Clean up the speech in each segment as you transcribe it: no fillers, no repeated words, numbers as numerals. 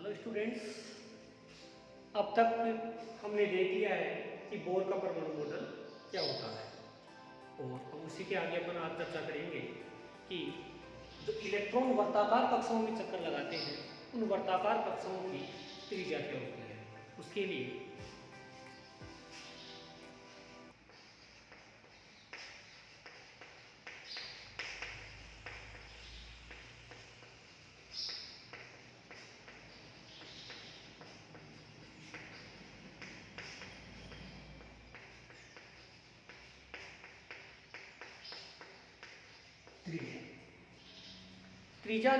Hello students, अब तक हमने देख लिया है कि बोर का परमाणु मॉडल क्या होता है और हम उसी के आगे अपन आज चर्चा करेंगे कि जो इलेक्ट्रॉन वर्ताकार कक्षाओं में चक्कर लगाते हैं उन वर्ताकार कक्षाओं की त्रिज्या क्या होती है। उसके लिए त्रिज्या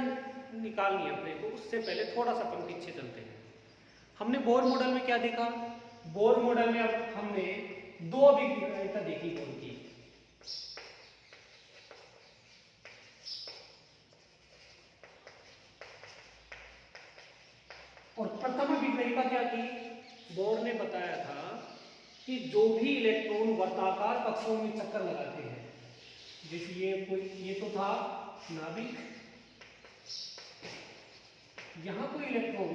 निकालनी है अपने को। उससे पहले थोड़ा सा अपन पीछे चलते हैं। हमने बोर मॉडल में क्या देखा? बोर मॉडल में अब हमने दो अभिक्रियाएं देखी बोर की। और प्रथम अभिक्रिया क्या की? बोर ने बताया था कि जो भी इलेक्ट्रॉन वर्ताकार कक्षाओं में चक्कर लगाते हैं, जैसे ये तो था नाभिक, यहां कोई इलेक्ट्रॉन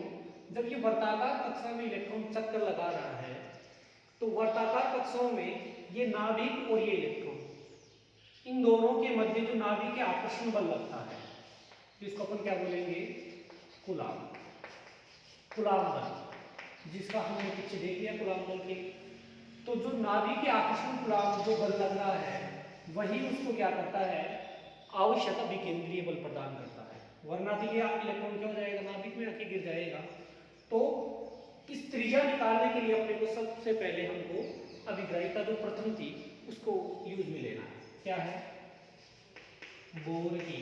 जब ये वर्ताकार कक्षा में इलेक्ट्रॉन चक्कर लगा रहा है तो वर्ताकार कक्षाओं में ये नाभिक और ये इलेक्ट्रॉन, इन दोनों के मध्य जो नाभिक के आकर्षण बल लगता है जिसको अपन क्या बोलेंगे? कूलाम्ब बल, जिसका हमने पीछे देख लिया कूलाम्ब बल के। तो जो नाभिक के आकर्षण कूलाम्ब जो बल लग रहा है वही उसको क्या करता है? आवश्यक अभिकेंद्रीय बल प्रदान करता है, वरना तो ये इलेक्ट्रॉन क्या हो जाएगा? नाभिक में आके गिर जाएगा। तो इस त्रिज्या निकालने के लिए अपने को सबसे पहले हमको अभिग्राहिता जो प्रथम थी उसको यूज में लेना है। क्या है? बोर की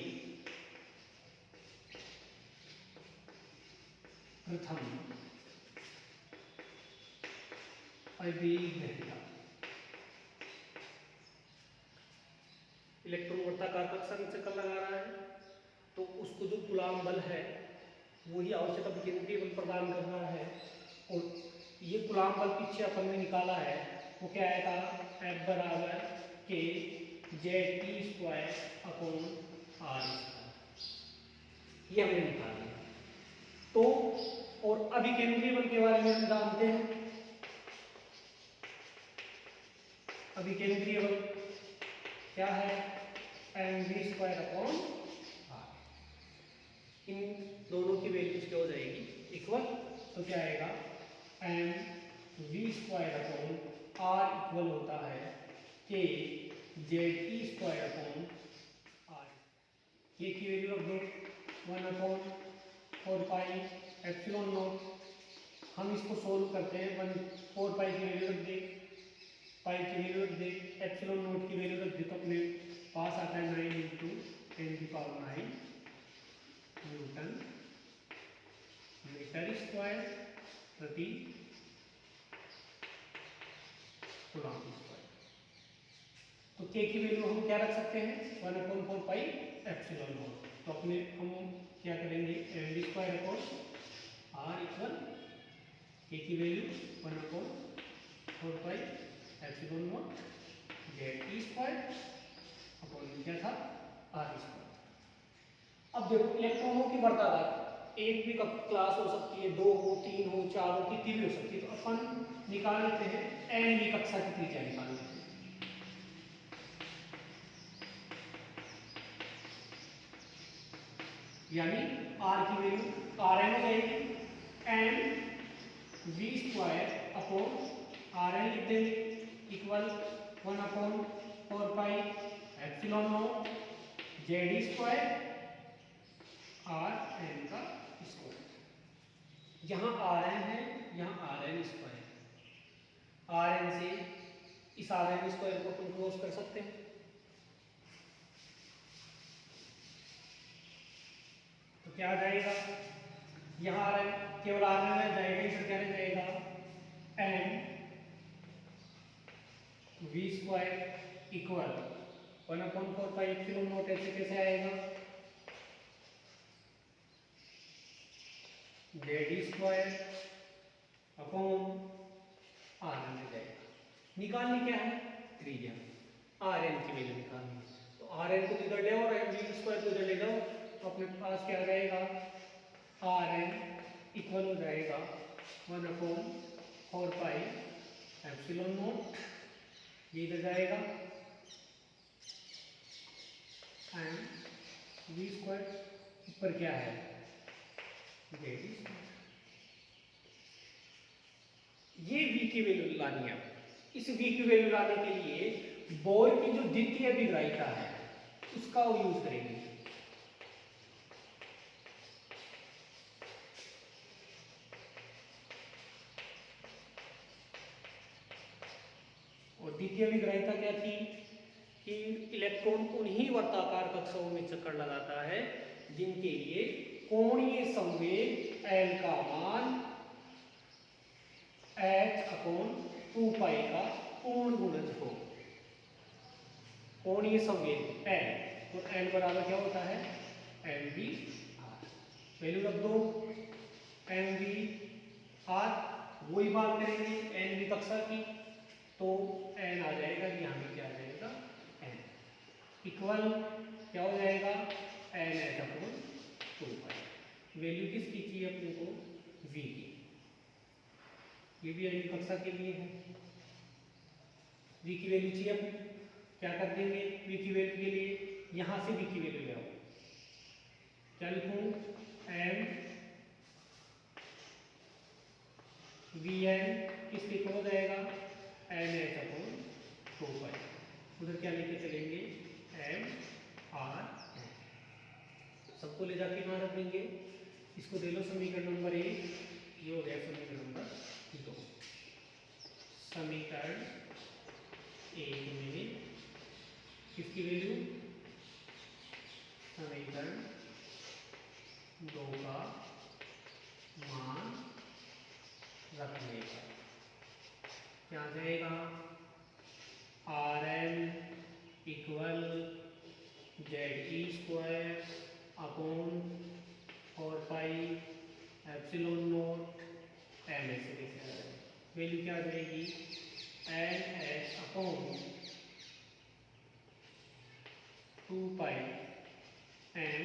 प्रथम अभिग्राहिता। इलेक्ट्रॉन वर्ताकार कक्षा में चक्कर लगा रहा है तो उसको जो कूलाम्ब बल है वही आवश्यक अभिकेंद्रीय बल प्रदान कर रहा है। और ये कूलाम्ब बल पीछे अपन ने निकाला है वो क्या आएगा? F बराबर के ZT² अपॉन R², ये हमने निकाल लिया। तो और अभिकेंद्रीय बल के बारे में हम जानते हैं। अभिकेंद्रीय बल क्या है? mv² upon R। इन दोनों की वैल्यूज क्या हो जाएगी? इक्वल। तो क्या आएगा? mv² अपॉन R इक्वल होता है के ZT² अपॉन R। ये की वैल्यू रख दो 1 अपॉन 4 पाई एप्सिलॉन नॉट। हम इसको सोल्व करते हैं। 4 पाई की वैल्यू रख दे, पाई की वैल्यू रख दे, एप्सिलॉन नॉट की वैल्यू रख दे, तो अपने पास आता है 9 × 10⁹ न्यूटन मीटर स्क्वायर प्रति कूलाम्ब स्क्वायर। तो के की वैल्यू हम क्या रख सकते हैं? 1/4 पाई एप्सिलॉन नॉट। तो अपने हम क्या करेंगे? mv² अपॉन R इक्वल के की value 1/4 pi epsilon not ZT² upon क्या था? R²। अब देखो इलेक्ट्रॉनों की वर्ताकार एक भी क्लास हो सकती है, 2 हो, 3 हो, 4 हो, कितनी भी हो सकती है। तो अपन निकाल लेते हैं nवी कक्षा की त्रिज्या निकाल लेते हैं। यानी R की वैल्यू Rn हो जाएगी, mv² अपॉन Rn लिख देंगे equal 1/4 pi epsilon not ZD² Rn का स्क्वायर। यहाँ Rn है, यहाँ Rn²। Rn से इस Rn² को अपन क्रॉस कर सकते हैं। तो क्या आ जाएगा? यहाँ Rn केवल Rn रह जाएगा, इधर क्या रह जाएगा? mv² equal 1/4 pi epsilon not. ऐसे कैसे आएगा? ZD² अपॉन Rn रह जाएगा। निकालनी क्या है? त्रिज्या। Rn की वैल्यू निकालनी। तो Rn को इधर ले और mv² को इधर ले जाओ, तो अपने पास क्या आ जाएगा? Rn इक्वल हो जाएगा 1/4 पाई एप्सिलॉन नॉट, ये इधर जाएगा एंड वी स्क्वायर ऊपर क्या है जेड स्क्वायर। ये v की वैल्यू लानी है। इस v की वैल्यू लाने के लिए बोर की जो द्वितीय अभिग्राहिता है उसका यूज करेंगे। और द्वितीय अभिग्राहिता क्या थी कि इलेक्ट्रॉन उन्हीं वर्ताकार कक्षाओं में चक्कर लगाता है जिनके लिए कोणीय संवेग L का मान h/2 पाई का पूर्ण गुणज हो। कोणीय संवेग L, तो L बराबर क्या होता है mv r, वैल्यू रख दो mv r, वही बात करेंगे nv कक्षा की, तो n आ जाएगा, यहाँ भी क्या आ जाएगा n इक्वल क्या हो जाएगा n/2 पाई। वैल्यू किसकी चाहिए अपने को v की, ये भी nv कक्षा के लिए है। v की वैल्यू चाहिए अपने, क्या कर देंगे v की वैल्यू के लिए, यहाँ से v की वैल्यू ले आओ, क्या लिखूं m vn किसके इक्वल हो जाएगा n/2 पाई, उधर क्या लेके चलेंगे m r n, सबको ले जाके कहाँ रख देंगे, इसको दे लो समीकरण नंबर 1, ये हो गया समीकरण नंबर 2। समीकरण 1 में किसकी वैल्यू, समीकरण 2 का मान रखने का क्या आ जाएगा Rm equal ZE² upon 4 pi epsilon not m ऐसे लिखा जाएगा। वैल्यू क्या आ जाएगी NH अपॉन 2 पाई m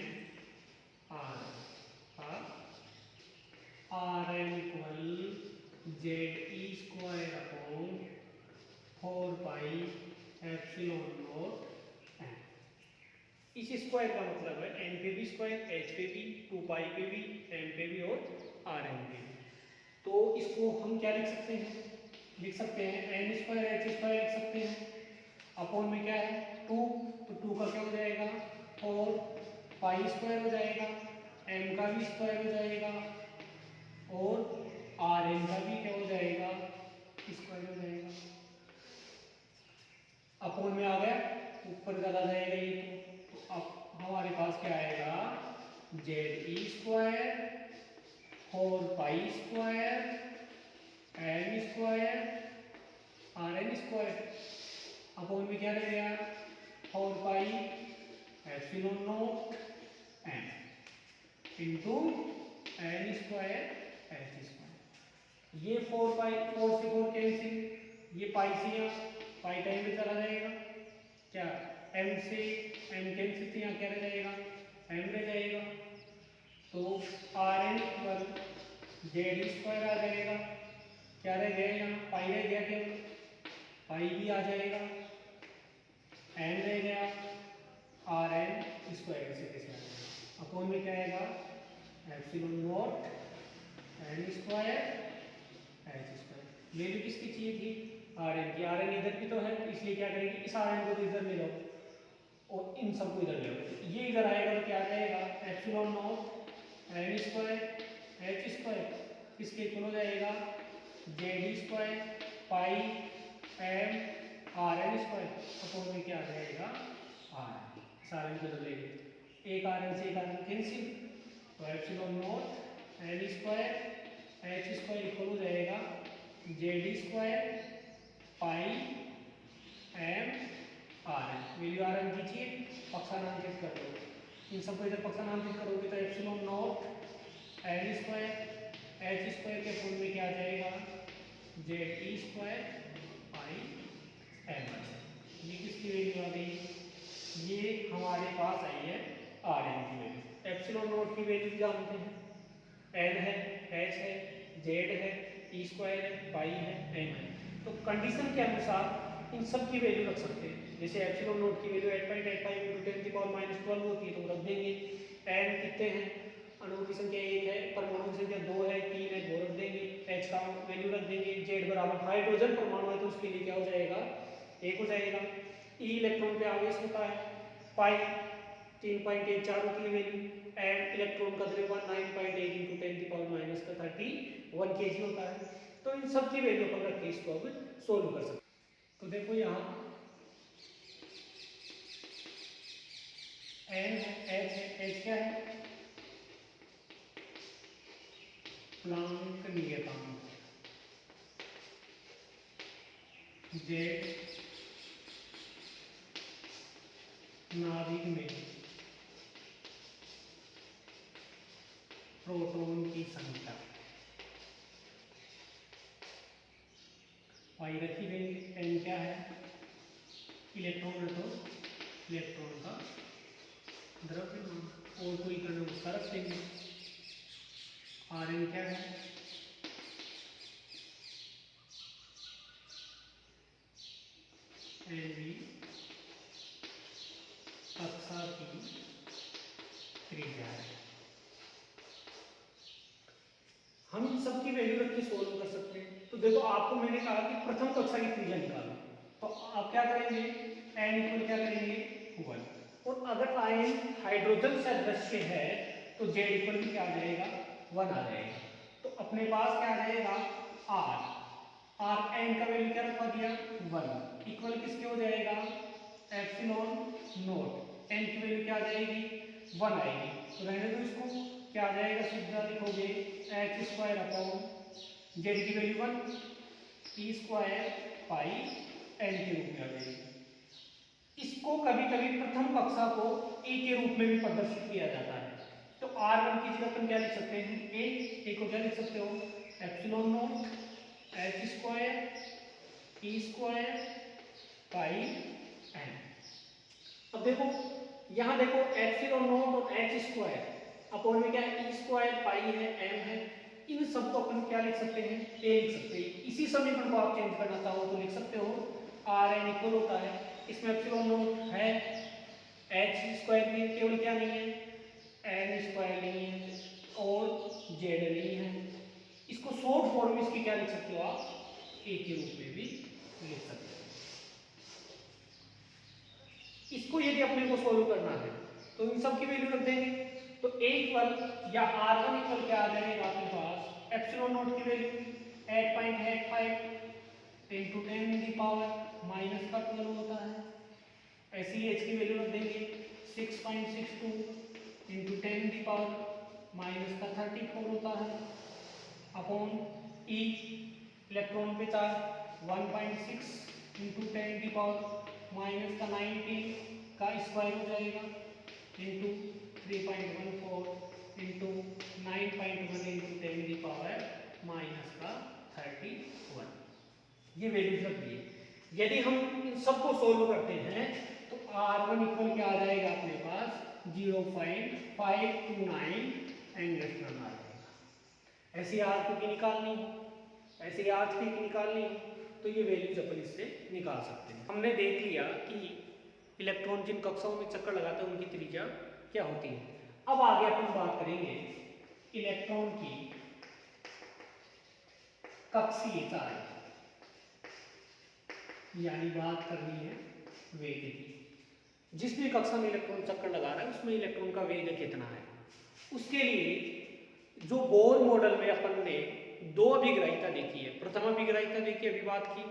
r का Rm equal ZE² upon 4 pi epsilon not m। इस स्क्वायर का मतलब है n पे भी स्क्वायर, h पे भी, 2 पाई पे भी, m पे भी और Rm पे भी। तो इसको हम क्या लिख सकते हैं, लिख सकते हैं n² h² लिख सकते हैं, अपॉन में क्या है 2, तो 2 का क्या हो जाएगा 4 पाई स्क्वायर हो जाएगा, m का भी स्क्वायर हो जाएगा और Rm का भी क्या हो जाएगा स्क्वायर हो जाएगा। अपॉन में आ गया, ऊपर चला जाएगा ये, तो अब हमारे पास क्या आएगा ZE² 4 pi square m² Rm², upon में क्या रह गया 4 pi epsilon not m into n² h²। ये 4 पाई, 4 से 4 कैंसिल, ये पाई से यहाँ पाई टाइम में चला जाएगा, क्या m से m कैंसिल से यहाँ क्या रह जाएगा m रह जाएगा, तो Rn इक्वल ZE² आ जाएगा, क्या रह गया यहाँ पाई रह गया, केवल पाई भी आ जाएगा, n रह गया Rn² से कैसे आ जाएगा, अपॉन में क्या आएगा epsilon not n² h²। Value किसकी चाहिए थी Rn की, Rn इधर भी तो है, इसलिए क्या करेंगे इस Rn को तो इधर ले लो और इन सबको इधर ले लो, ये इधर आएगा तो क्या आ जाएगा एप्सिलॉन नॉट n² h² इसके इक्वल हो जाएगा ZE² पाई m Rn² अपॉन में क्या आ जाएगा Rn, इस Rn को इधर ले लो, एक Rn से एक Rn कैंसिल, तो epsilon not n² h² equal हो जाएगा ZE² पाई m Rn। वैल्यू Rn कीजिए, पक्षानांकित कर दो, इन सबको इधर पक्षानांकित करोगे तो एप्सिलॉन नॉट n² h² के फुल में क्या आ जाएगा ZE² पाई m। ये किसकी वैल्यू आ गई, ये हमारे पास आई है Rn की वैल्यू। एप्सिलॉन नॉट की वैल्यू जानते हैं एन है, एच है, जेड है, ई स्क्वायर है, पाई है, एम है। तो कंडीशन के अनुसार इन सब की वैल्यू रख सकते हैं। जैसे एप्सिलॉन नोट की वैल्यू 8.85 × 10⁻12 होती है तो रख देंगे। एन कितने हैं, अणुओं की संख्या 1 है, परमाणुओं की संख्या 2 है, 3 है, वो रख देंगे। एच का वैल्यू रख देंगे। जेड बराबर हाइड्रोजन परमाणु है तो उसके लिए क्या हो जाएगा, 1 हो जाएगा। ई इलेक्ट्रॉन पे आवेश होता है, पाई 3.14 होती है वैल्यू, एंड इलेक्ट्रॉन का द्रव्यमान 9.8 × 10⁻31 kg होता है। तो इन सब की वैल्यू अपन रख के इसको अब सोल्व कर सकते हैं। तो देखो यहाँ एन है, एच है, एच क्या है, प्लांक नियतांक, जेड नाभिक में प्रोटॉन की संख्या, पाई रखी देंगे। एन क्या है, इलेक्ट्रॉन है तो इलेक्ट्रॉन का द्रव्यमान, और कोई कण उसका रख देंगे। आर एन क्या है, एन बी कक्षा की त्रिज्या है। हम इन सब की वैल्यू रख के सोल्व कर सकते हैं। तो देखो आपको मैंने कहा कि प्रथम कक्षा की त्रिज्या निकालो, तो आप क्या करेंगे, एन इक्वल क्या करेंगे 1, और अगर आयन हाइड्रोजन सदृश्य है तो जेड इक्वल भी क्या आ जाएगा 1 आ जाएगा। तो अपने पास क्या रहेगा आर, आर एन का वैल्यू क्या रखवा दिया 1, इक्वल किसके हो जाएगा एप्सिलॉन नोट, एन की वैल्यू क्या आ जाएगी 1 आएगी। तो रहने दो इसको, क्या आ जाएगा सीधा लिखोगे एच स्क्वायर अपॉन जेड की value 1, E square pi N के रूप में आ जाएगी। इसको कभी कभी प्रथम कक्षा को ए के रूप में भी प्रदर्शित किया जाता है। तो आर वन की जगह अपन क्या लिख सकते हैं, ए को क्या लिख सकते हो epsilon naught h square E square pi N. अब देखो यहाँ देखो एप्सिलॉन नोट और एच स्क्वायर अपॉन में क्या है ई स्क्वायर पाई है एम है, इन सबको अपन क्या लिख सकते हैं ए लिख सकते हैं। इसी समीकरण को आप चेंज करना चाहो तो लिख सकते हो आर एन इक्वल होता है, इसमें एप्सिलॉन नोट है, एच स्क्वायर में केवल क्या नहीं है एन स्क्वायर नहीं है और जेड नहीं है। इसको शॉर्ट फॉर्म में इसकी क्या लिख सकते हो आप ए के रूप में भी लिख सकते हो। इसको यदि अपने को सोल्व करना है तो इन सब की वैल्यू रख देंगे। तो ए इक्वल या आर वन इक्वल क्या आ जाएगा आपके पास एप्सिलॉन नोट की वैल्यू 8.85 इंटू 10⁻⁻12 होता है। ऐसी एच की वैल्यू रख देंगे 6.62 इंटू 10⁻⁻34 होता है अपॉन ई इलेक्ट्रॉन पे चार्ज 1.6 इंटू 10⁻⁻19 का स्क्वायर हो जाएगा इंटू 3.14 इंटू 9.1 इंटू 10⁻⁻31। ये वैल्यूज रख दिए। यदि हम इन सबको सोल्व करते हैं तो R1 इक्वल क्या आ जाएगा अपने पास 0.529 एंगस्ट्रॉम आ जाएगा। ऐसी R2 की निकालनी हो, ऐसे R3 की निकालनी हो तो ये वैल्यूज अपन इससे निकाल सकते हैं। हमने देख लिया कि इलेक्ट्रॉन जिन कक्षाओं में चक्कर लगाते हैं उनकी त्रिज्या क्या होती है। अब आगे अपन बात करेंगे इलेक्ट्रॉन की कक्षीय चाल, यानी बात करनी है वेग की। जिस भी कक्षा में इलेक्ट्रॉन चक्कर लगा रहा है उसमें इलेक्ट्रॉन का वेग कितना है, उसके लिए जो बोर मॉडल में अपन ने दो अभिग्राहिता देखी है, प्रथम अभिग्राहिता देखी अभी बात की,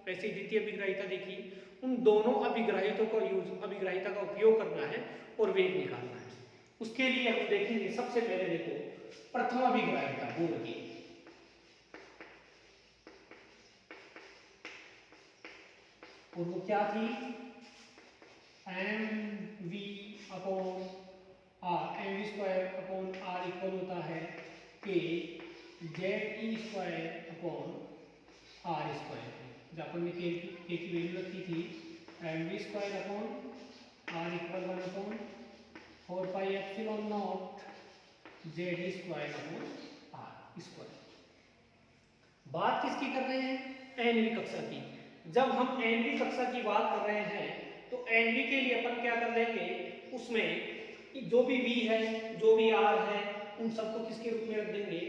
वैसे द्वितीय अभिग्राहिता देखी, उन दोनों अभिग्राहितों का अभिग्राहिता का उपयोग करना है और वेग निकालना है। उसके लिए हम देखेंगे सबसे पहले देखो प्रथम अभिग्राहिता बोर की, और वो क्या थी M V upon R, M V square upon R equal होता है के जेड ई स्क्वायर अपॉन आर स्क्वायर। जब अपन ने के की वैल्यू रखी थी M V square upon R equal 1/4 pi epsilon naught Z ई स्क्वायर अपॉन स्क्वायर। बात किसकी कर रहे हैं? एनवी कक्षा की। जब हम एनवी कक्षा की बात कर रहे हैं तो एनवी के लिए अपन क्या कर लेंगे, उसमें जो भी वी है, जो भी आर है, उन सबको किसके रूप में रख देंगे?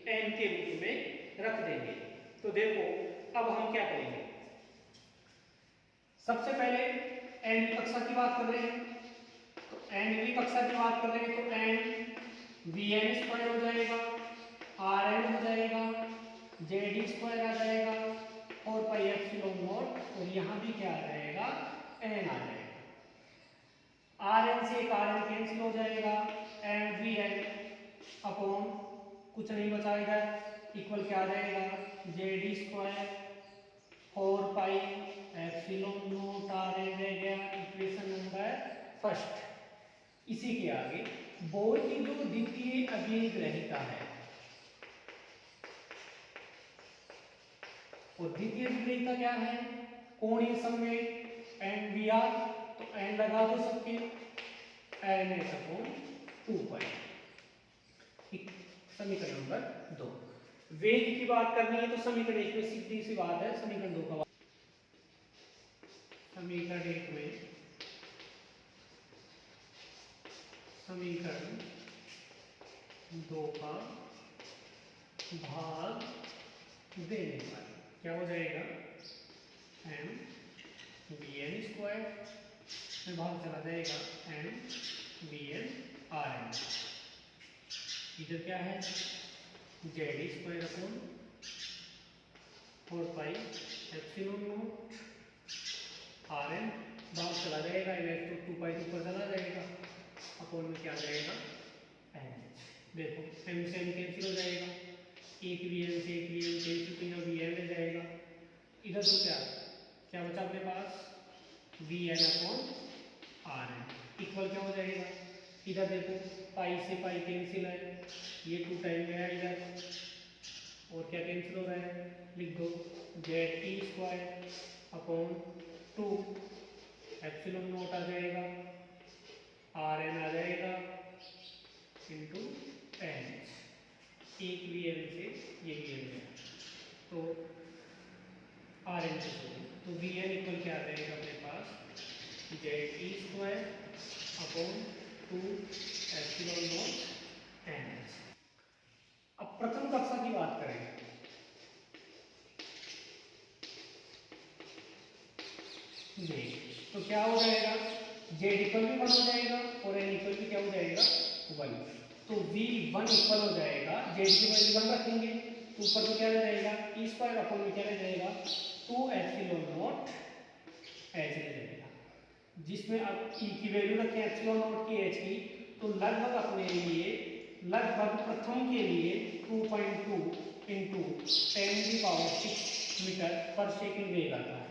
एन के रूप में रख देंगे। तो देखो अब हम क्या करेंगे, सबसे पहले एनवी कक्षा की बात कर रहे हैं, तो एनवी कक्षा की बात कर रहे हैं तो एन वी एन स्क्वायर हो जाएगा, आर एन हो जाएगा, जेड स्क्वायर आ जाएगा, और पाई एप्सिलॉन नॉट, और यहाँ भी क्या आ जाएगा? एन आ जाएगा। आर एन से एक आर एन कैंसिल हो जाएगा, एंड वी एन अपॉन कुछ नहीं बचा इधर, इक्वल क्या आ जाएगा? Z square 4 pi epsilon naught R N रह गया, इक्वेशन नंबर फर्स्ट। इसी के आगे बोर की जो द्वितीय अभेद रहता है, और द्वितीय अभिलेखता क्या है? कोणीय संवेग एंड वी आर, तो एन लगा दो सबके, एन एस अपॉन 2 पाई। समीकरण नंबर 2। वेग की बात करनी है तो समीकरण 1 में सीधी सी बात है, समीकरण 2 का, समीकरण 1 में समीकरण 2 का भाग देने पर क्या हो जाएगा? एम बी एन स्क्वायर में भाग चला जाएगा, M B N R N. इधर क्या है? Z square upon 4 pi epsilon naught R N, भाग चला जाएगा, इधर तो 2 पाई ऊपर चला जाएगा, अपॉन में क्या जाएगा? एन। देखो एम से एम कैंसिल हो जाएगा, एक वी एन से एक वी एन कैंसिल, तो यहाँ वी एन रह जाएगा। इधर तो क्या क्या बचा अपने पास? V n upon r n equal क्या हो जाएगा? इधर देखो पाई से पाई कैंसिल है, ये 2 टाइम गया इधर, और क्या कैंसिल हो रहा है? लिख दो जेड ई स्क्वायर अपॉन 2 एप्सिलॉन नॉट आ जाएगा, आर एन आ जाएगा इंटू एन। एक वी एन से ये वी एन गया, तो आर एन से तो वी एन इक्वल क्या आ जाएगा अपने पास? जेड ई square upon 2 epsilon naught n. अब प्रथम कक्षा की बात करें, तो क्या हो जाएगा? जेड इक्वल भी 1 हो जाएगा और एन इक्वल भी क्या हो जाएगा? 1। तो वी 1 इक्वल हो जाएगा, जेड की वैल्यू 1 रखेंगे तो ऊपर तो क्या रह जाएगा? ई स्क्वायर अपॉन में क्या रह जाएगा? 2 एप्सिलॉन नॉट एच रह जाएगा, जिसमें अब ई की वैल्यू रखें एप्सिलॉन नॉट की, एच की, तो लगभग अपने लिए लगभग प्रथम के लिए 2.2 इंटू 10⁶ मीटर पर सेकेंड वेग आता है।